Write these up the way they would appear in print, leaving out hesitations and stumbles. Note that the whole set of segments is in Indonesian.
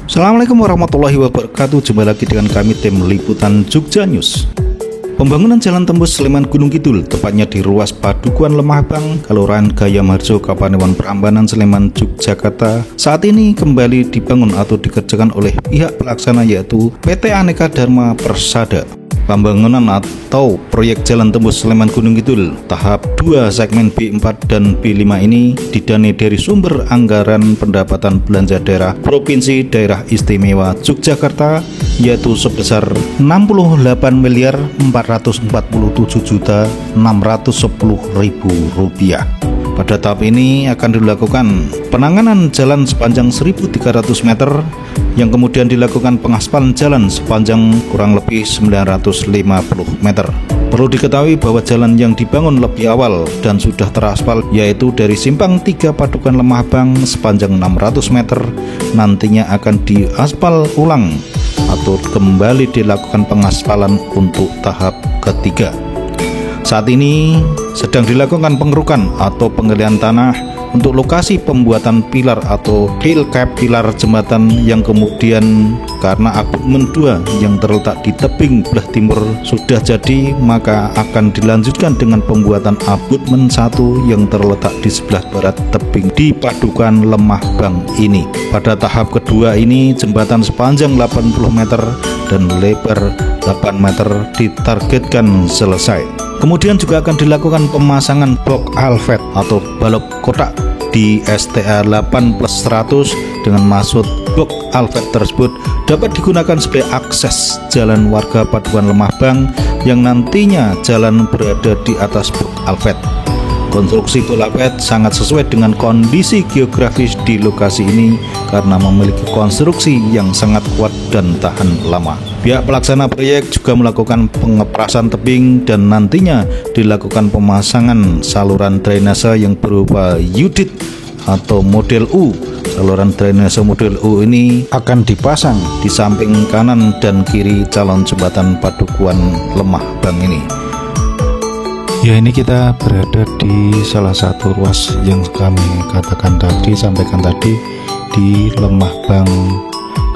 Assalamualaikum warahmatullahi wabarakatuh. Jumpa lagi dengan kami tim Liputan Jogja News. Pembangunan jalan tembus Sleman Gunung Kidul, tepatnya di ruas Padukuhan Lemahbang, Kelurahan Gayamharjo, Kapanewon Prambanan, Sleman, Yogyakarta, saat ini kembali dibangun atau dikerjakan oleh pihak pelaksana, yaitu PT Aneka Dharma Persada. Pembangunan atau proyek jalan tembus Sleman Gunung Kidul tahap 2 segmen B4 dan B5 ini didanai dari sumber anggaran pendapatan belanja daerah Provinsi Daerah Istimewa Yogyakarta, yaitu sebesar Rp68.447.610.000. Pada tahap ini akan dilakukan penanganan jalan sepanjang 1.300 meter, yang kemudian dilakukan pengaspalan jalan sepanjang kurang lebih 950 meter. Perlu diketahui bahwa jalan yang dibangun lebih awal dan sudah teraspal, yaitu dari Simpang 3 Padukuhan Lemahbang sepanjang 600 meter, nantinya akan diaspal ulang atau kembali dilakukan pengaspalan untuk tahap ketiga. Saat ini sedang dilakukan pengerukan atau penggalian tanah untuk lokasi pembuatan pilar atau heel cap pilar jembatan yang kemudian karena abutmen 2 yang terletak di tebing belah timur sudah jadi, maka akan dilanjutkan dengan pembuatan abutmen 1 yang terletak di sebelah barat tebing di Padukuhan Lemahbang ini. Pada tahap kedua ini jembatan sepanjang 80 meter dan lebar 8 meter ditargetkan selesai. Kemudian juga akan dilakukan pemasangan blok alvet atau balok kotak di STA 8+100 dengan maksud blok alvet tersebut dapat digunakan sebagai akses jalan warga Padukuhan Lemahbang yang nantinya jalan berada di atas blok alvet. Konstruksi blok alvet sangat sesuai dengan kondisi geografis di lokasi ini karena memiliki konstruksi yang sangat kuat dan tahan lama. Pihak pelaksana proyek juga melakukan pengeprasan tebing dan nantinya dilakukan pemasangan saluran drainase yang berupa UDIT atau model U. Saluran drainase model U ini akan dipasang di samping kanan dan kiri calon jembatan Padukuhan Lemahbang ini. Ya, ini kita berada di salah satu ruas yang kami sampaikan tadi di Lemahbang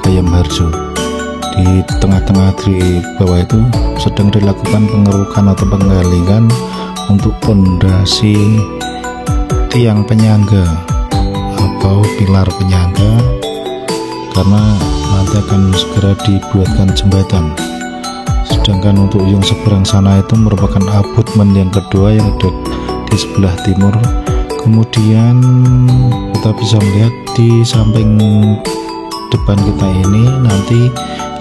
Gayamharjo. Di tengah-tengah di bawah itu sedang dilakukan pengerukan atau penggalian untuk pondasi tiang penyangga atau pilar penyangga, karena nanti akan segera dibuatkan jembatan. Sedangkan untuk yang seberang sana itu merupakan abutmen yang kedua yang ada di sebelah timur. Kemudian kita bisa melihat di samping depan kita ini nanti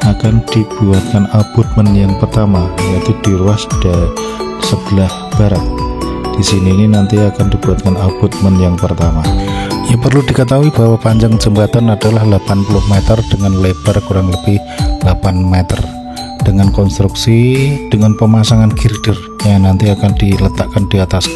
akan dibuatkan abutmen yang pertama, yaitu di ruas sebelah barat. Di sini ini nanti akan dibuatkan abutmen yang pertama. Ya, perlu diketahui bahwa panjang jembatan adalah 80 meter dengan lebar kurang lebih 8 meter dengan konstruksi dengan pemasangan girder yang nanti akan diletakkan di atas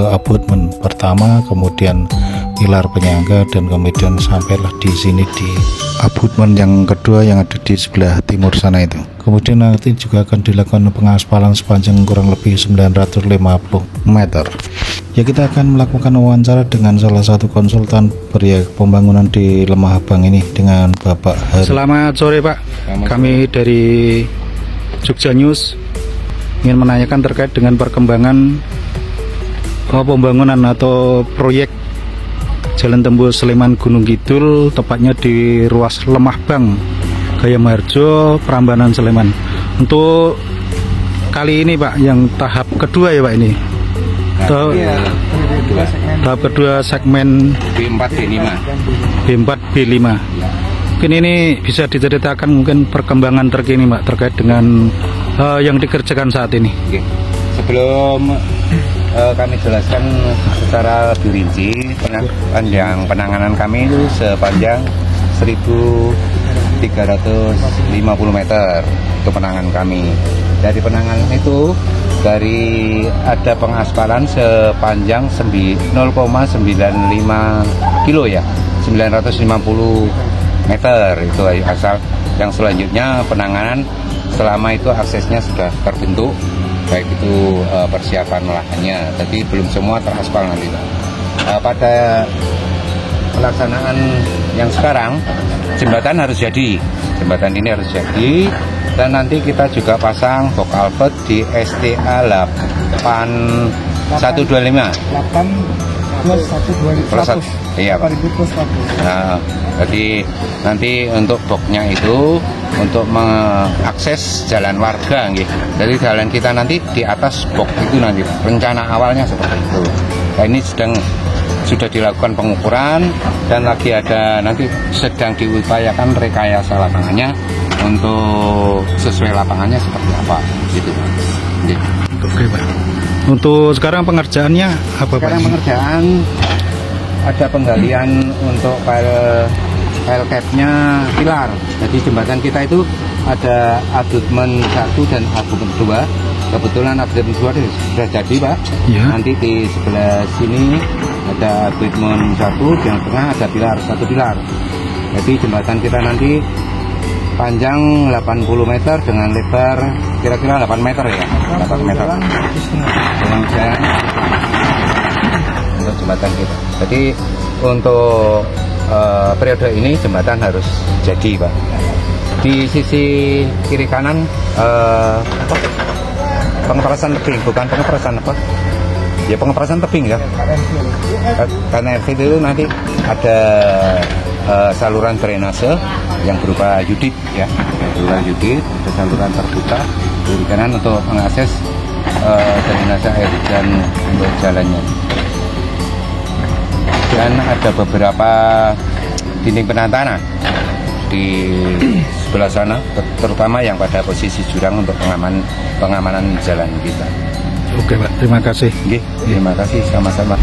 abutmen pertama, kemudian pilar penyangga, dan kemudian sampailah di sini di abutmen yang kedua yang ada di sebelah timur sana itu. Kemudian nanti juga akan dilakukan pengaspalan sepanjang kurang lebih 950 meter. Ya, kita akan melakukan wawancara dengan salah satu konsultan proyek pembangunan di Lemahbang ini dengan Bapak Hari. Selamat sore Pak. Kami dari Jogja News ingin menanyakan terkait dengan perkembangan pembangunan atau proyek jalan tembus Sleman Gunung Kidul, tepatnya di ruas Lemahbang Gayamharjo, Prambanan, Sleman. Untuk kali ini Pak, yang tahap kedua ya Pak ini. Tahap kedua segmen B4 B5. B4 B5. Mungkin ini bisa diceritakan mungkin perkembangan terkini Pak terkait dengan yang dikerjakan saat ini. Oke. Sebelum kami jelaskan secara lebih rinci, panjang penanganan kami itu sepanjang 1.350 meter itu penanganan kami. Dari penanganan itu ada pengaspalan sepanjang 0,95 kilo ya, 950 meter itu asal. Yang selanjutnya penanganan selama itu aksesnya sudah terbentuk, baik itu persiapan lahannya, tapi belum semua teraspal nanti. Pada pelaksanaan yang sekarang, jembatan harus jadi. Jembatan ini harus jadi. Dan nanti kita juga pasang box culvert di STA 8125. 8+125. Iya, Pak. Nah, jadi nanti untuk boxnya itu untuk mengakses jalan warga, gitu. Jadi jalan kita nanti di atas box itu nanti. Rencana awalnya seperti itu. Nah, ini sudah dilakukan pengukuran dan lagi ada nanti sedang diupayakan rekayasa lapangannya untuk sesuai lapangannya seperti apa gitu. Oke, Pak. Untuk sekarang pengerjaannya apa, Pak? Sekarang pengerjaan ada penggalian untuk file capnya pilar. Jadi jembatan kita itu ada abutmen 1 dan abutmen 2. Kebetulan abutmen 2 sudah jadi, Pak. Ya. Nanti di sebelah sini ada abutmen 1, yang tengah ada pilar, 1 pilar. Jadi jembatan kita nanti panjang 80 meter dengan lebar kira-kira 8 meter ya. 8 meter. Dengan jalan untuk jembatan kita. Jadi untuk periode ini jembatan harus jadi, Pak. Di sisi kiri kanan pengeperasan tebing, bukan pengeperasan apa? Ya pengeperasan tebing ya. Karena RV itu nanti ada saluran drainase yang berupa yudit ya, saluran yudit, ada saluran terbuka kiri kanan untuk mengakses drainase air hujan untuk jalannya. Dan ada beberapa dinding penantangan di sebelah sana, terutama yang pada posisi jurang untuk pengamanan jalan kita. Oke, Pak, terima kasih. Oke, terima kasih, sama-sama.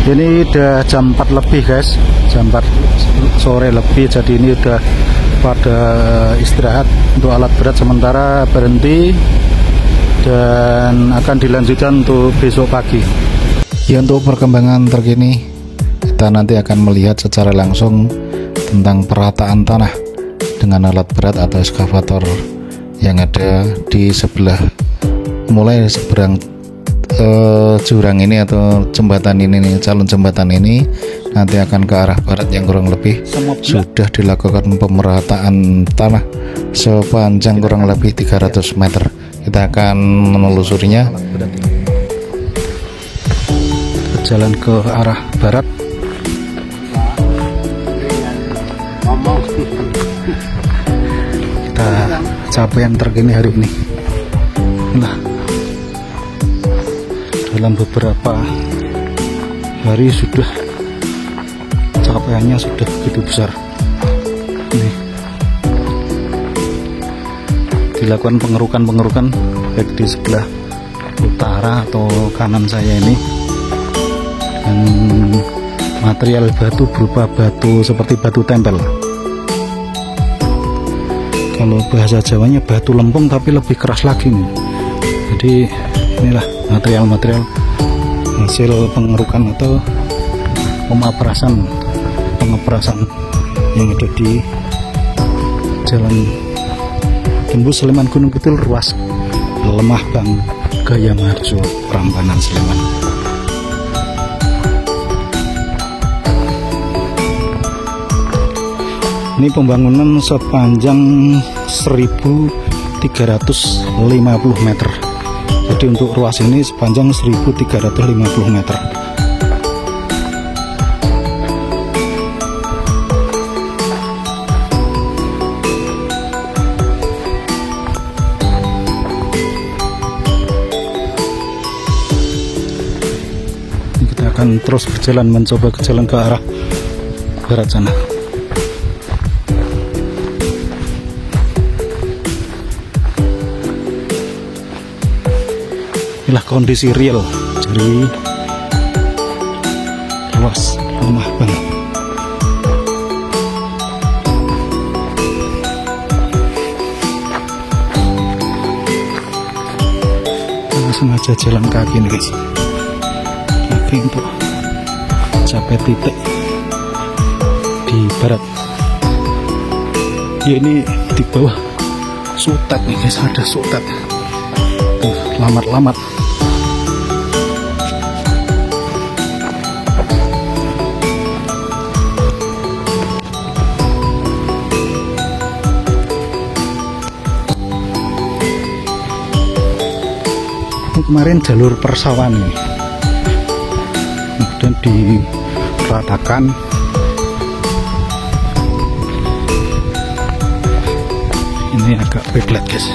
Ini udah jam 4 lebih, guys. Jam 4 sore lebih, jadi ini udah pada istirahat. Untuk alat berat sementara berhenti dan akan dilanjutkan untuk besok pagi. Ya, untuk perkembangan terkini kita nanti akan melihat secara langsung tentang perataan tanah dengan alat berat atau eskavator yang ada di sebelah, mulai seberang jurang ini atau jembatan ini nih, calon jembatan ini nanti akan ke arah barat yang kurang lebih sudah dilakukan pemerataan tanah sepanjang kurang lebih 300 meter. Kita akan menelusurinya, Jalan ke arah barat. Kita capaian terkini hari ini. Nah, dalam beberapa hari sudah capaiannya sudah begitu besar. Ini dilakukan pengerukan baik di sebelah utara atau kanan saya ini, dan material batu berupa batu seperti batu tempel. Kalau bahasa Jawanya batu lempung tapi lebih keras lagi nih. Jadi inilah material-material hasil pengerukan atau pengeperasan yang ada di Jalan Tembus Sleman Gunung Kidul, ruas Lemah Bang Gayamarjo, Prambanan, Sleman. Ini pembangunan sepanjang 1350 meter. Jadi untuk ruas ini sepanjang 1350 meter. Kita akan terus berjalan mencoba ke jalan ke arah barat sana. Inilah kondisi real dari ruas Lemah Bang. Langsung aja jalan kaki nih, guys. Kaki untuk capai titik di barat. Ya, ini di bawah Sutet nih, guys, ada Sutet. Tuh, lamat-lamat. kemarin jalur persawahan ini, kemudian diratakan. Ini agak berat guys.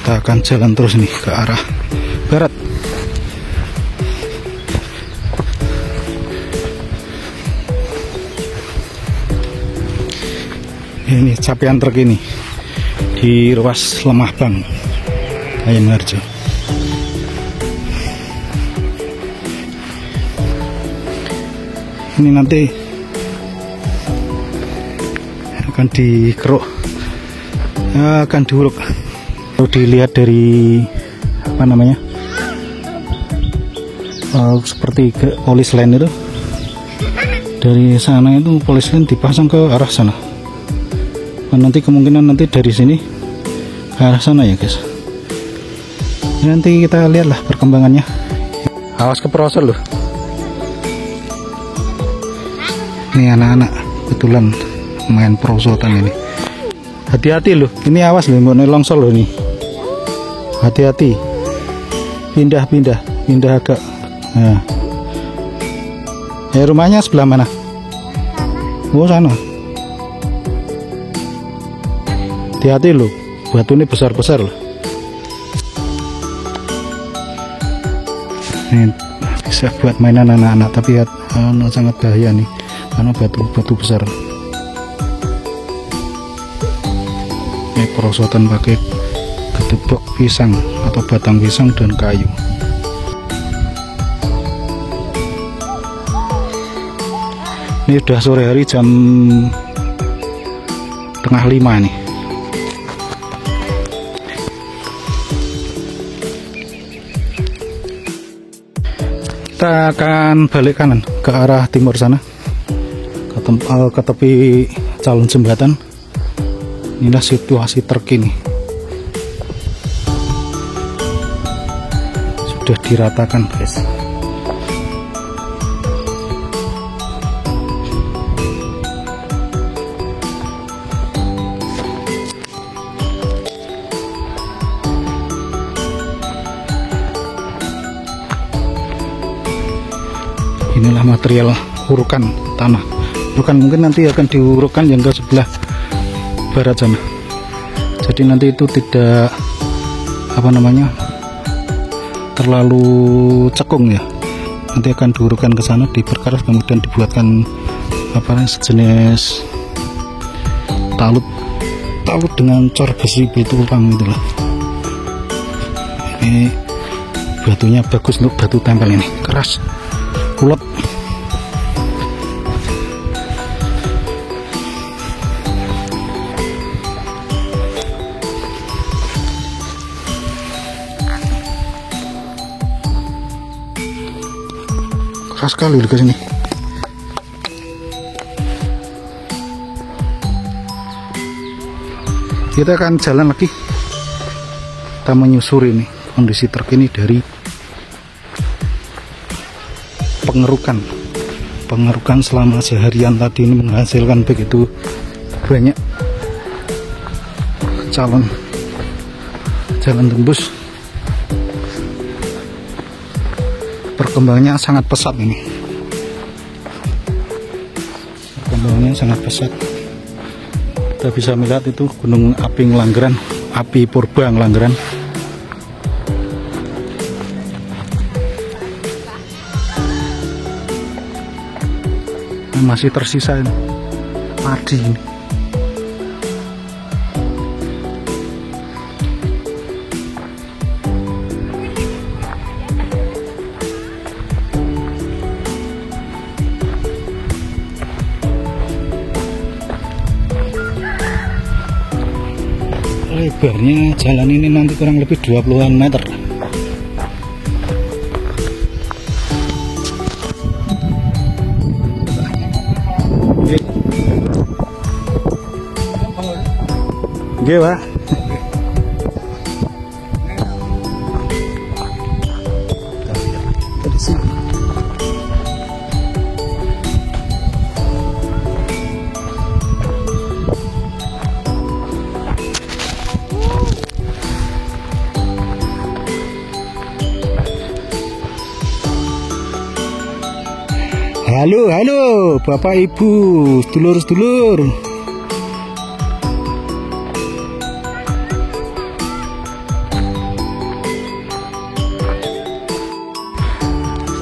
Kita akan jalan terus nih ke arah barat. Ini capaian truk ini di ruas Lemahbang, Ayamharjo. Ini nanti akan dikeruk, akan diuruk. Kalau dilihat dari apa namanya, seperti ke polis line itu, dari sana itu polis line dipasang ke arah sana. Dan nanti kemungkinan nanti dari sini ke arah sana ya guys. Nanti kita lihatlah perkembangannya. Awas keprosot loh. Ini anak-anak kebetulan main perosotan ini. Hati-hati loh, ini awas loh, mau longsor loh nih. Hati-hati, pindah agak. Nah. Rumahnya sebelah mana? Oh sana. Hati-hati loh, batu ini besar-besar loh. Ini bisa buat mainan anak-anak, tapi sangat bahaya nih, karena batu besar. Ini perosotan pakai gedebok pisang atau batang pisang dan kayu. Ini udah sore hari, jam 4:30 nih. Kita akan balik kanan ke arah timur sana, ke tepi calon jembatan. Inilah situasi terkini. Sudah diratakan guys. Inilah material urukan tanah. Urukan mungkin nanti akan diurukkan yang ke sebelah barat sana. Jadi nanti itu tidak terlalu cekung ya. Nanti akan diurukkan ke sana, diperkeras, kemudian dibuatkan sejenis talut dengan cor besi bitupang gitu loh. Ini batunya bagus untuk batu tempel, ini keras, kulet. Keras sekali ke sini. Kita akan jalan lagi. Kita menyusuri nih kondisi terkini dari pengerukan selama seharian tadi ini menghasilkan begitu banyak jalan tembus. Perkembangannya sangat pesat ini. Kita bisa melihat itu gunung api Ngelanggeran, api purba Ngelanggeran. Masih tersisa ini padi ini. lebarnya jalan ini nanti kurang lebih 20-an meter. Oke, Pak. Halo, Bapak Ibu, sedulur-sedulur.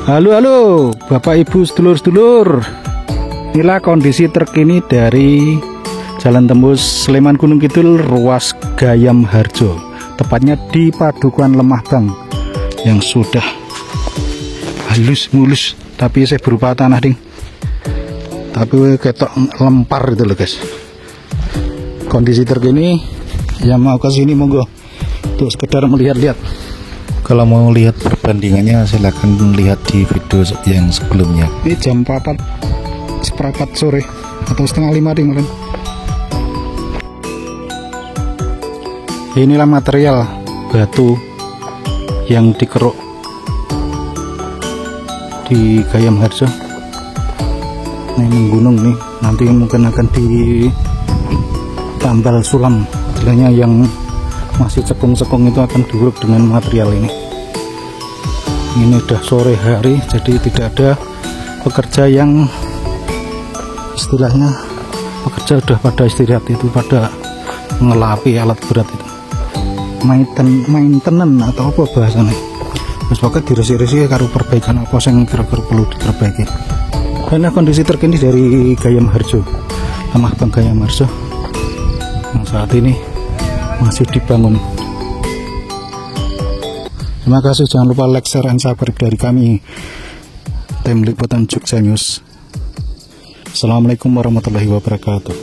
Halo, Bapak Ibu, sedulur-sedulur. Inilah kondisi terkini dari Jalan Tembus Sleman Gunung Kidul, ruas Gayam Harjo, tepatnya di Padukuhan Lemah Bang, yang sudah halus mulus. Tapi saya berupa tanah ding, tapi ketok lempar itu loh guys. Kondisi terkini, yang mau ke sini monggo untuk sekedar melihat-lihat. Kalau mau lihat perbandingannya silahkan lihat di video yang sebelumnya. Ini jam 4 seperempat sore atau setengah 5 ding kalian. Inilah material batu yang dikeruk di Gayam Harjo. Nah, ini gunung nih, nanti mungkin akan ditambal sulam. Istilahnya yang masih cekung-cekung itu akan diuruk dengan material ini. Ini udah sore hari, jadi tidak ada pekerja yang istilahnya pekerja udah pada istirahat, itu pada ngelapi alat berat itu. Maintenance atau apa bahasanya? Terus pokoknya diresi-resi karo perbaikan apa yang kira-kira perlu diperbaiki. Karena kondisi terkini dari Gayam Harjo, Lemah Bang Gayam Harjo, yang saat ini masih dibangun. Terima kasih, jangan lupa like, share, and subscribe dari kami, tim liputan Jogja News. Assalamualaikum warahmatullahi wabarakatuh.